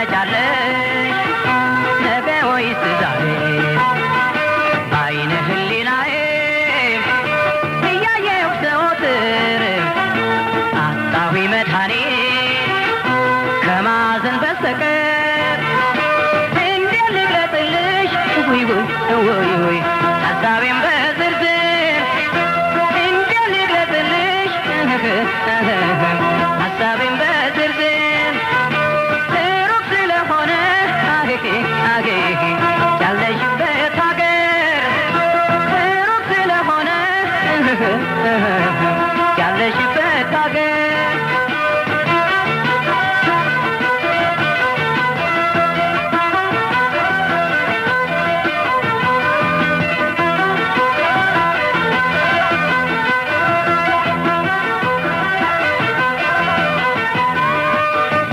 ትመጫለሽ ነገ ወይስ ዛሬ በዓይነ ህሊናዬ እያየሁ ዘወትር አጣሁ መድኃኒት ከማዘን በስተቀር እንዴት ልግለጽልሽ ውይ ውይ ውይ ሀሳቤን በዝርዝር እንዴት ልግለጽልሽ ሀሳቤን በዝርዝር ሩቅ ስለሆነ ያለሽበት ሀገር ሩቅ ስለሆነ ያለሽበት ሀገር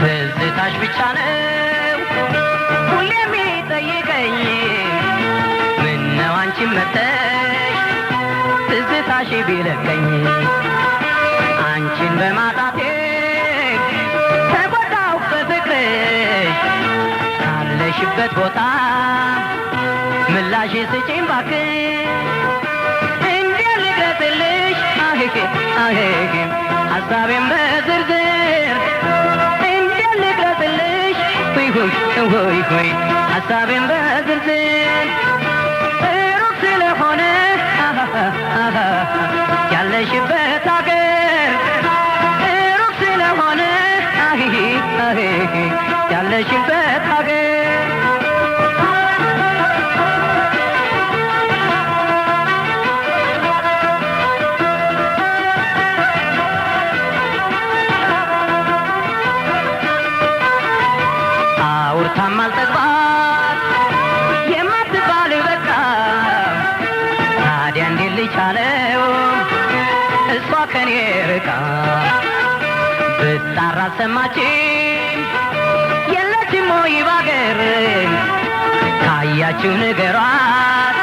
ትዝታሽ ብቻ ነው ሁሌ የሚጠይቀኝ ምነው አንቺን መተሽ ትዝታሽ ቢለቀኝ አንቺን በማጣቴ ተጎዳሁ በፍቅርሽ ካለሽበት ቦታ ምላሽ ስጪኝ እባክሽ እንዴት ልግለጽልሽ ሀሳቤን በዝርዝር እንዴት ልግለጽልሽ ውይ ውይ ሀሳቤን በዝርዝር ሩቅ ስለሆነ ያለሽበት ሀገር ሩቅ ስለሆነ ያለሽበት ሀገር አውርታም አልጠግባት የማትባል በቃ ታዲያ እንዴት ልቻለው እሷ ከኔ ርቃ ብጣራ ሰማችኝ የለችም ወይ ባገር ካያችሁ ንገሯት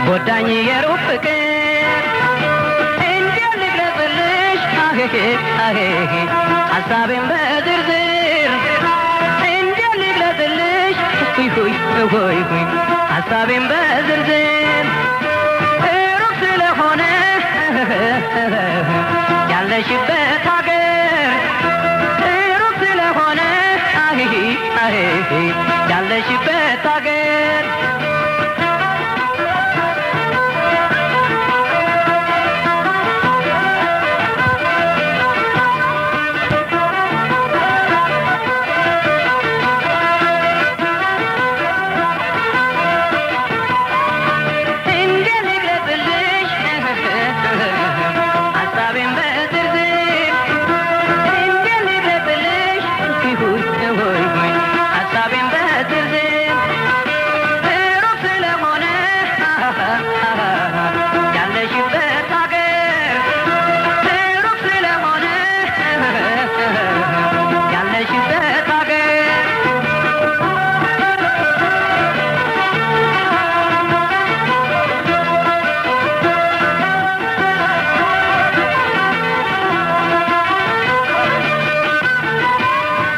ጎዳኝ የሩቅ ፍቅር እንዴት ልግለጽልሽ ሀሳቤን በዝርዝር እንዴት ልግለጽልሽ ውይ ሀሳቤን በዝርዝር ሩቅ ስለሆነ ያለሽበት ሀገር ሩቅ ስለሆነ ያለሽበት ሀገር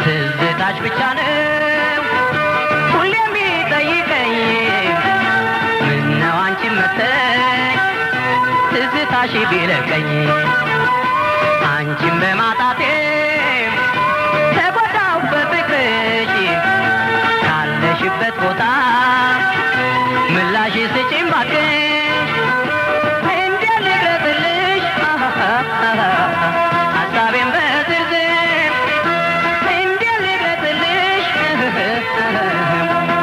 ትዝታሽ ብቻ ነው ሁሌ የሚጠይቀኝ ምነው አንቺን መተሽ ትዝታሽ ቢለቀኝ አንቺን በማጣቴ ተጎዳሁ በፍቅርሽ ካለሽበት ቦታ ምላሽ ስጪኝ እባክሽ እንዴት ልግለጽልሽ ሀሳቤን በዝርዝር እንዴት ልግለጽልሽ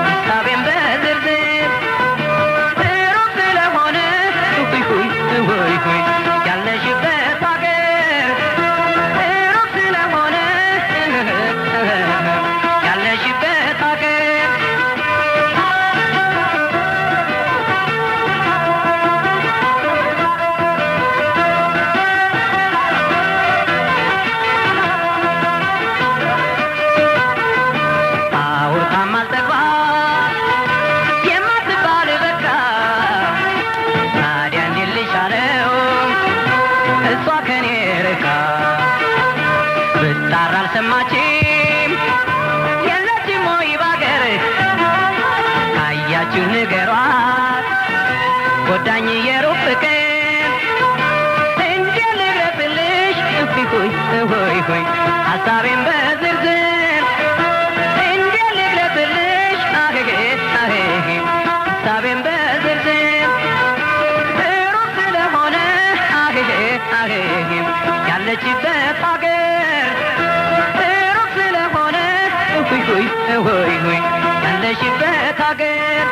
ሀሳቤን በዝርዝር ሩቅ ስለሆነ ውይ ያለሽበት ሀገር ሩቅ ስለሆነ ያለሽበት ሀገር አውርታም አልጠግባት የማትባል በቃ ታዲያ እንዴት ልሻለው እሷ ከኔ ርቃ ብጣራ አልሰማችም የለችም ብላችሁ ንገሯት ጎዳኝ የሩቅ ፍቅር እንዴት ልግለጽልሽ ሆይ ሆይ ሀሳቤን በዝርዝር እንዴት ልግለጽልሽ ሀሳቤን በዝርዝር ሩቅ ስለሆነ ያለችበት ሀገር ሩቅ ስለሆነ ሆይ ሆይ ያለሽበት ሀገር